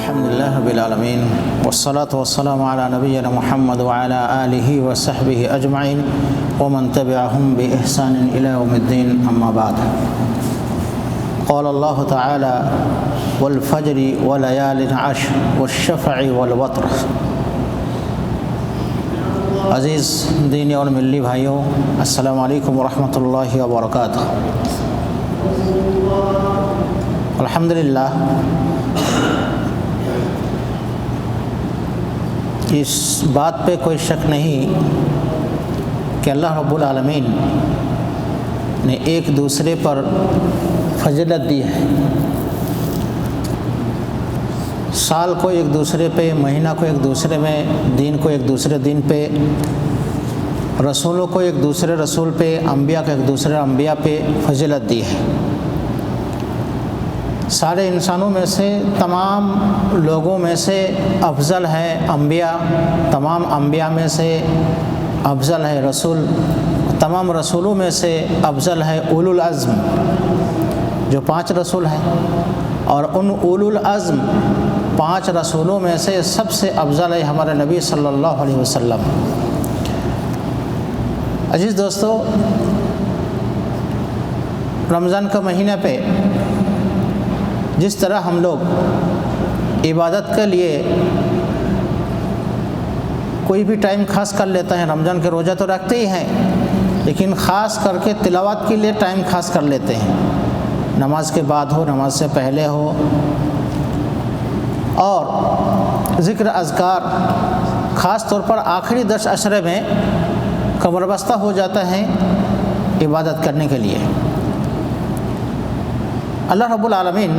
الحمد لله رب العالمين والصلاة والسلام على نبينا محمد وعلى آله وصحبه أجمعين ومن تبعهم بإحسان إلى يوم الدين أما بعد قال الله تعالى والفجر وليال عشر والشفع والوتر۔ عزیز دینی اور ملی بھائیوں، السلام علیکم ورحمۃ اللہ وبرکاتہ۔ الحمدللہ اس بات پہ کوئی شک نہیں کہ اللہ رب العالمین نے ایک دوسرے پر فضیلت دی ہے۔ سال کو ایک دوسرے پہ، مہینہ کو ایک دوسرے میں، دین کو ایک دوسرے دن پہ، رسولوں کو ایک دوسرے رسول پہ، انبیاء کو ایک دوسرے انبیاء پہ فضیلت دی ہے۔ سارے انسانوں میں سے، تمام لوگوں میں سے افضل ہے انبیاء، تمام انبیاء میں سے افضل ہے رسول، تمام رسولوں میں سے افضل ہے اولو العزم جو 5 رسول ہیں، اور ان اولو العزم 5 رسولوں میں سے سب سے افضل ہے ہمارے نبی صلی اللہ علیہ وسلم۔ عزیز دوستو، رمضان کا مہینہ پہ جس طرح ہم لوگ عبادت کے لیے کوئی بھی ٹائم خاص کر لیتے ہیں، رمضان کے روزہ تو رکھتے ہی ہیں، لیکن خاص کر کے تلاوت کے لیے ٹائم خاص کر لیتے ہیں، نماز کے بعد ہو، نماز سے پہلے ہو، اور ذکر اذکار خاص طور پر آخری 10 عشرے میں کمر بستہ ہو جاتا ہے عبادت کرنے کے لیے۔ اللہ رب العالمین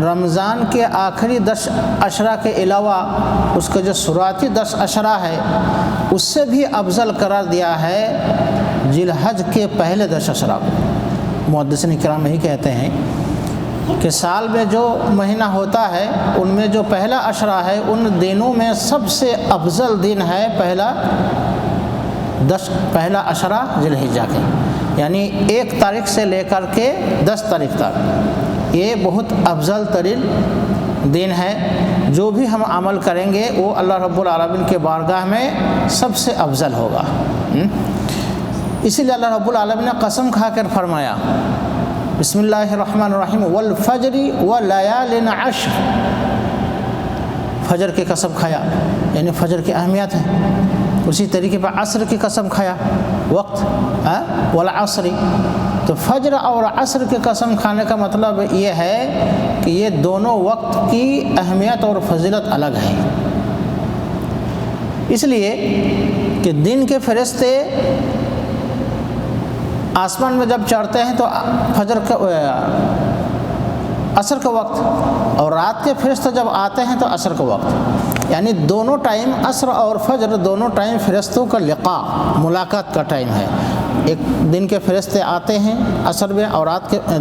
رمضان کے آخری 10 عشرہ کے علاوہ اس کا جو شروعاتی 10 عشرہ ہے اس سے بھی افضل قرار دیا ہے ذی الحج کے پہلے 10 عشرہ کو۔ محدثین کرام یہی کہتے ہیں کہ سال میں جو مہینہ ہوتا ہے ان میں جو پہلا عشرہ ہے ان دنوں میں سب سے افضل دن ہے پہلا عشرہ ذی الحجہ کے، یعنی 1 تاریخ سے لے کر کے 10 تاریخ تک یہ بہت افضل ترین دن ہے۔ جو بھی ہم عمل کریں گے وہ اللہ رب العالمین کے بارگاہ میں سب سے افضل ہوگا۔ اسی لیے اللہ رب العالمین نے قسم کھا کر فرمایا، بسم اللہ الرحمن الرحیم، والفجر ولیال عشر۔ فجر کی قسم کھایا، یعنی فجر کی اہمیت ہے۔ اسی طریقے پر عصر کی قسم کھایا، وقت، والعصر۔ تو فجر اور عصر کی قسم کھانے کا مطلب یہ ہے کہ یہ دونوں وقت کی اہمیت اور فضیلت الگ ہے۔ اس لیے کہ دن کے فرشتے آسمان میں جب چڑھتے ہیں تو فجر کا عصر کا وقت، اور رات کے فرشتے جب آتے ہیں تو عصر کا وقت، یعنی دونوں ٹائم عصر اور فجر دونوں ٹائم فرشتوں کا لقاء، ملاقات کا ٹائم ہے۔ ایک دن کے فرشتے آتے ہیں عصر میں، اور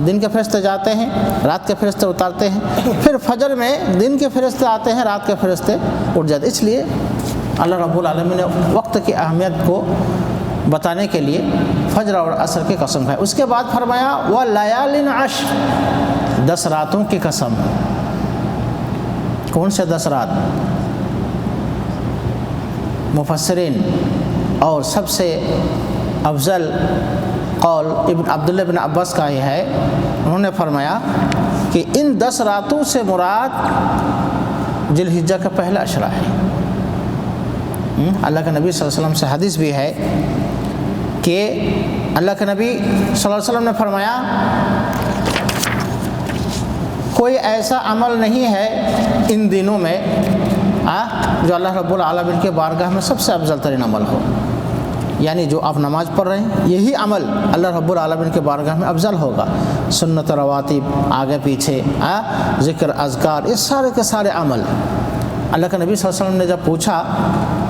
دن کے فرشتے جاتے ہیں، رات کے فرشتے اتارتے ہیں، پھر فجر میں دن کے فرشتے آتے ہیں، رات کے فرشتے اٹھ جاتے ہیں۔ اس لیے اللہ رب العالمین نے وقت کی اہمیت کو بتانے کے لیے فجر اور عصر کی قسم کھائی۔ اس کے بعد فرمایا وَلَيَالٍ عَشْرٍ، 10 راتوں کی قسم۔ کون سے 10 رات؟ مفسرین اور سب سے افضل قول عبداللہ بن عباس کا یہ ہے، انہوں نے فرمایا کہ ان 10 راتوں سے مراد ذی الحجہ کا پہلا عشرہ ہے۔ اللہ کے نبی صلی اللہ علیہ وسلم سے حدیث بھی ہے کہ اللہ کے نبی صلی اللہ علیہ وسلم نے فرمایا کوئی ایسا عمل نہیں ہے ان دنوں میں جو اللہ رب العالمین کے بارگاہ میں سب سے افضل ترین عمل ہو، یعنی جو آپ نماز پڑھ رہے ہیں یہی عمل اللہ رب العالمین کے بارگاہ میں افضل ہوگا۔ سنت رواتب، آگے پیچھے ذکر اذکار، یہ سارے کے سارے عمل اللہ کے نبی صلی اللہ علیہ وسلم نے جب پوچھا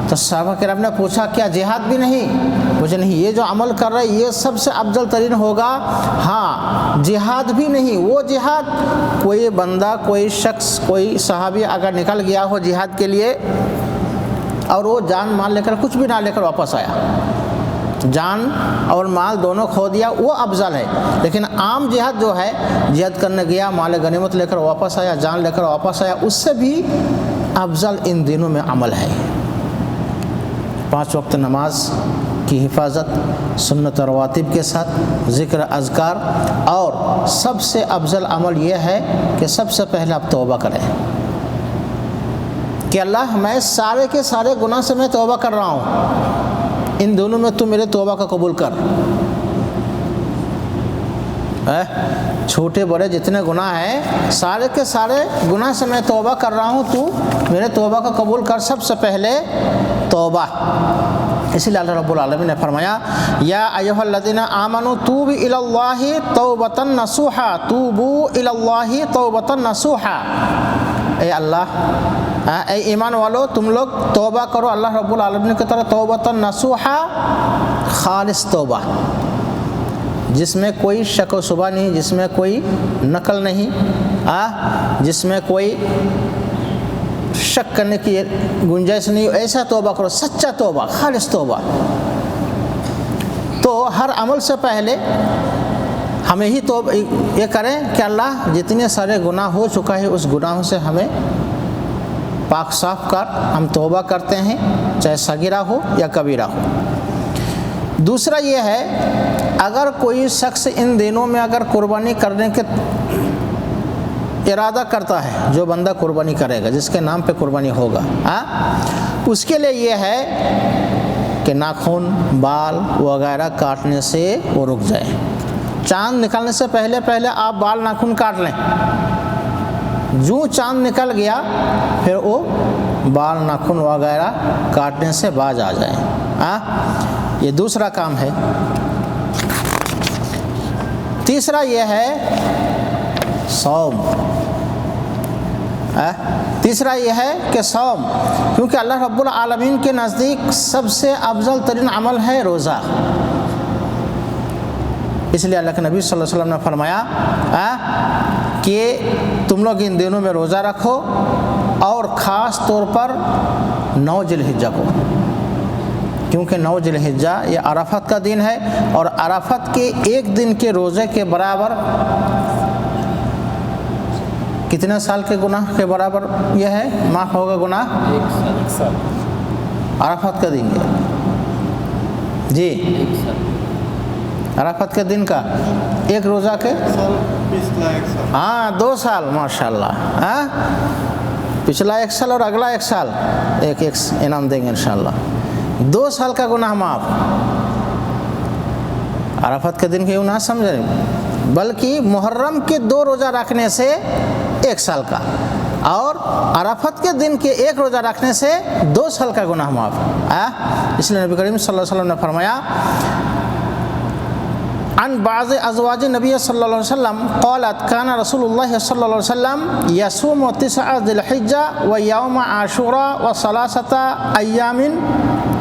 تو صحابہ کرام نے پوچھا کیا جہاد بھی نہیں؟ مجھے نہیں، یہ جو عمل کر رہے یہ سب سے افضل ترین ہوگا۔ ہاں، جہاد بھی نہیں، وہ جہاد کوئی بندہ، کوئی شخص، کوئی صحابی اگر نکل گیا ہو جہاد کے لیے اور وہ جان مال لے کر کچھ بھی نہ لے کر واپس آیا، جان اور مال دونوں کھو دیا وہ افضل ہے، لیکن عام جہاد جو ہے، جہاد کرنے گیا، مال غنیمت لے کر واپس آیا، جان لے کر واپس آیا، اس سے بھی افضل ان دنوں میں عمل ہے۔ 5 وقت نماز کی حفاظت، سنت رواتب کے ساتھ ذکر اذکار، اور سب سے افضل عمل یہ ہے کہ سب سے پہلے آپ توبہ کریں کہ اللہ میں سارے کے سارے گناہ سے میں توبہ کر رہا ہوں، ان دونوں میں تو میرے توبہ کا قبول کر۔ چھوٹے بڑے جتنے گناہ ہیں سارے کے سارے گناہ سے میں توبہ کر رہا ہوں، تو میرے توبہ کا قبول کر۔ سب سے پہلے توبہ۔ اسی لیے اللہ رب العالمین نے فرمایا یا ایھا الذین آمنوا توبوا الی اللہ توبۃ نصوحا، توبوا الی اللہ توبۃ نصوحا، اے اللہ، اے ایمان والو تم لوگ توبہ کرو اللہ رب العالمین کی طرف، توبۃ نصوحا، خالص توبہ جس میں کوئی شک و شبہ نہیں، جس میں کوئی نقل نہیں، جس میں کوئی شک کرنے کی گنجائش نہیں، ایسا توبہ کرو، سچا توبہ، خالص توبہ۔ تو ہر عمل سے پہلے ہمیں ہی توبہ یہ کریں کہ اللہ جتنے سارے گناہ ہو چکا ہے اس گناہوں سے ہمیں پاک صاف کر، ہم توبہ کرتے ہیں، چاہے صغیرہ ہو یا کبیرہ ہو۔ دوسرا یہ ہے اگر کوئی شخص ان دنوں میں اگر قربانی کرنے کے ارادہ کرتا ہے، جو بندہ قربانی کرے گا، جس کے نام پہ قربانی ہوگا، اس کے لیے یہ ہے کہ ناخن، بال وغیرہ کاٹنے سے وہ رک جائے۔ چاند نکلنے سے پہلے آپ بال ناخن کاٹ لیں، جو چاند نکل گیا پھر وہ بال ناخن وغیرہ کاٹنے سے باز آ جائیں۔ یہ دوسرا کام ہے۔ تیسرا یہ ہے صوم۔ تیسرا یہ ہے کہ صوم، کیونکہ اللہ رب العالمین کے نزدیک سب سے افضل ترین عمل ہے روزہ۔ اس لیے اللہ کے نبی صلی اللہ علیہ وسلم نے فرمایا کہ تم لوگ ان دنوں میں روزہ رکھو، اور خاص طور پر 9 ذی الحجہ کو، کیونکہ 9 ذی الحجہ یہ عرفات کا دن ہے، اور عرفات کے ایک دن کے روزے کے برابر کتنے سال کے گناہ کے برابر یہ ہے، معاف ہوگا گناہ؟ 1 سال۔ عرفات کا دن ہے جی، عرفات کے دن کا ایک روزہ کے 2 سال، ماشاءاللہ۔ پچھلا 1 سال اور اگلا 1 سال ایک انعام دیں گے انشاءاللہ۔ 2 سال کا گناہ معاف۔ عرفات کے دن کے نہ سمجھیں، بلکہ محرم کے 2 روزہ رکھنے سے 1 سال کا، اور عرفات کے دن کے 1 روزہ رکھنے سے 2 سال کا گناہ معاف۔ اس لیے نبی کریم صلی اللہ علیہ وسلم نے فرمایا عن بعض ازواج نبی صلی اللہ علیہ وسلم قالت کان رسول اللہ صلی اللہ علیہ وسلم یصوم 9 ذی الحجہ و یوم عاشوراء و 3 ایام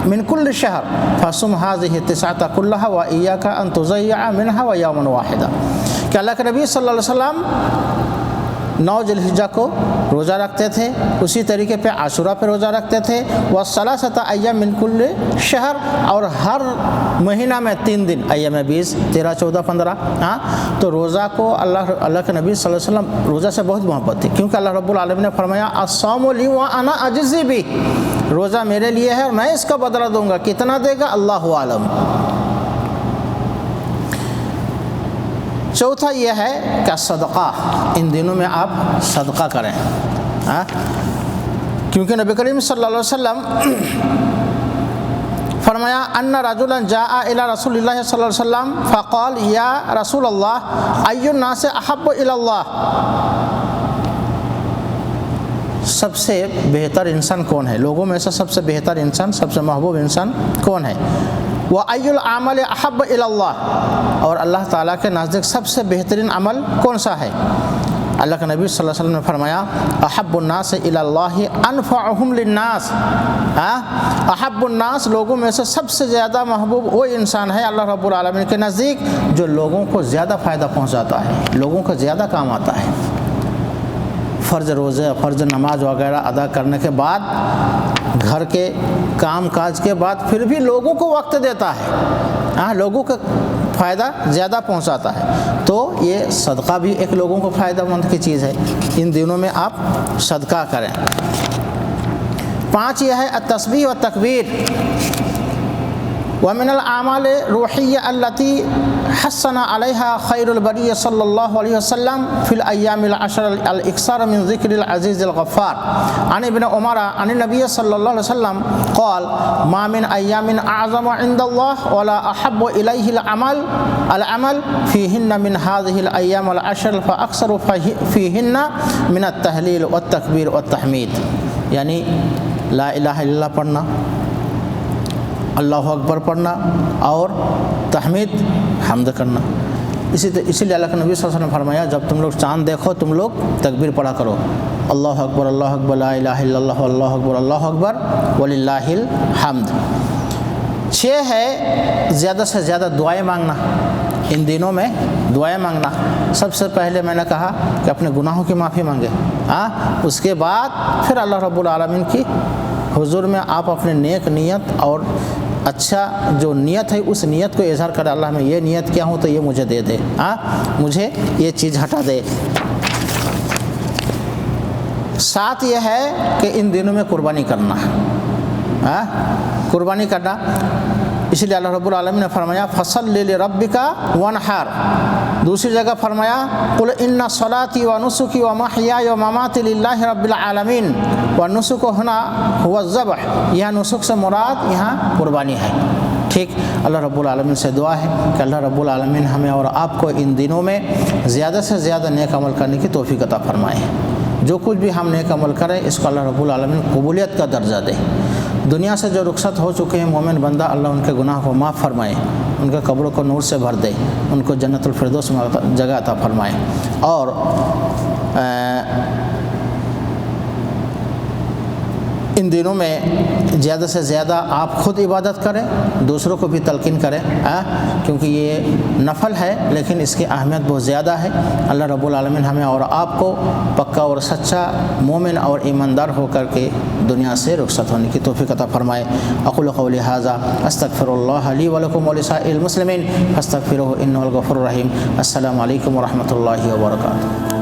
من کل شہر فصم هذه 9 كلها وإياك أن تضيع منها ويوما واحدا، کہ اللہ کے نبی صلی اللہ علیہ وسلم 9 ذی الحجہ کو روزہ رکھتے تھے، اسی طریقے پہ عاشورہ پہ روزہ رکھتے تھے، و3 ایام من کل شہر، اور ہر مہینہ میں 3 دن، ایام 20، 13، 14، 15۔ تو روزہ کو اللہ کے نبی صلی اللہ علیہ وسلم روزہ سے بہت محبت تھی، کیونکہ اللہ رب العالمین نے فرمایا الصوم لی وانا اجزی بہ، روزہ میرے لیے ہے اور میں اس کا بدلہ دوں گا، کتنا دے گا اللہ عالم۔ چوتھا یہ ہے کہ صدقہ، ان دنوں میں آپ صدقہ کریں، کیونکہ نبی کریم صلی اللہ علیہ وسلم فرمایا ان رجلا جاء الى رسول اللہ صلی اللہ علیہ وسلم فقال یا رسول اللہ ای الناس احب الی اللہ، سب سے بہتر انسان کون ہے، لوگوں میں سے سب سے بہتر انسان، سب سے محبوب انسان کون ہے، وَأَيُّ الْعَمَلِ أَحَبَّ إِلَى اللَّهِ، اور اللہ تعالیٰ کے نزدیک سب سے بہترین عمل کون سا ہے؟ اللہ کے نبی صلی اللہ علیہ وسلم نے فرمایا احب الناس الی اللہ انفعہم للناس، احب الناس، لوگوں میں سے سب سے زیادہ محبوب وہ انسان ہے اللہ رب العالمین کے نزدیک جو لوگوں کو زیادہ فائدہ پہنچاتا ہے، لوگوں کو زیادہ کام آتا ہے۔ فرض روزے، فرض نماز وغیرہ ادا کرنے کے بعد، گھر کے کام کاج کے بعد پھر بھی لوگوں کو وقت دیتا ہے، لوگوں کا فائدہ زیادہ پہنچاتا ہے، تو یہ صدقہ بھی ایک لوگوں کو فائدہ مند کی چیز ہے، ان دنوں میں آپ صدقہ کریں۔ 5 یہ ہے التسبیح و تکبیر۔ ومن الاعمال روحیہ التي حسن علیہا خیر البریہ صلی اللہ علیہ وسلم فی الایام العشر الاکثار من ذکر العزیز الغفار۔ عن ابن عمر عن النبی صلی اللہ علیہ وسلم قال ما من ایام اعظم عند اللہ ولا احب الیہ العمل فیہن من هذه الایام العشر فاکثر فیہن من التہلیل والتکبیر والتحمید، یعنی لا الہ الا اللہ پڑھنا، اللہ اکبر پڑھنا اور تحمید حمد کرنا۔ اسی لیے اللہ کے نبی صلی اللہ علیہ وسلم نے فرمایا جب تم لوگ چاند دیکھو تم لوگ تکبیر پڑھا کرو، اللہ اکبر لا الہ الا اللہ اکبر وللہ الحمد۔ 6 ہے زیادہ سے زیادہ دعائیں مانگنا، ان دنوں میں دعائیں مانگنا۔ سب سے پہلے میں نے کہا کہ اپنے گناہوں کی معافی مانگے، اس کے بعد پھر اللہ رب العالمین کی حضور میں آپ اپنے نیک نیت اور اچھا جو نیت ہے اس نیت کو اظہار کرے، اللہ میں یہ نیت کیا ہوں تو یہ مجھے دے دے، مجھے یہ چیز ہٹا دے۔ 7 یہ ہے کہ ان دنوں میں قربانی کرنا، قربانی کرنا۔ اس لیے اللہ رب العالمین نے فرمایا فصل لربک وانحر۔ دوسری جگہ فرمایا قل ان صلاتی و نسکی و محیای و مماتی للہ رب العالمین، و نسک ہنا هو الذبح، یہاں نسک سے مراد یہاں قربانی ہے۔ ٹھیک، اللہ رب العالمین سے دعا ہے کہ اللہ رب العالمین ہمیں اور آپ کو ان دنوں میں زیادہ سے زیادہ نیک عمل کرنے کی توفیق عطا فرمائے۔ جو کچھ بھی ہم نیک عمل کریں اس کو اللہ رب العالمین قبولیت کا درجہ دے۔ دنیا سے جو رخصت ہو چکے ہیں مومن بندہ، اللہ ان کے گناہ کو معاف فرمائے، ان کے قبروں کو نور سے بھر دے، ان کو جنت الفردوس میں جگہ عطا فرمائے۔ اور ان دنوں میں زیادہ سے زیادہ آپ خود عبادت کریں، دوسروں کو بھی تلقین کریں، کیونکہ یہ نفل ہے لیکن اس کی اہمیت بہت زیادہ ہے۔ اللہ رب العالمین ہمیں اور آپ کو پکا اور سچا مومن اور ایماندار ہو کر کے دنیا سے رخصت ہونے کی توفیق عطا فرمائے۔ اقول قولی ھذا استغفر اللہ لی ولکم ولسائر المسلمین فاستغفروہ انہ الغفور الرحیم۔ السلام علیکم ورحمۃ اللہ وبرکاتہ۔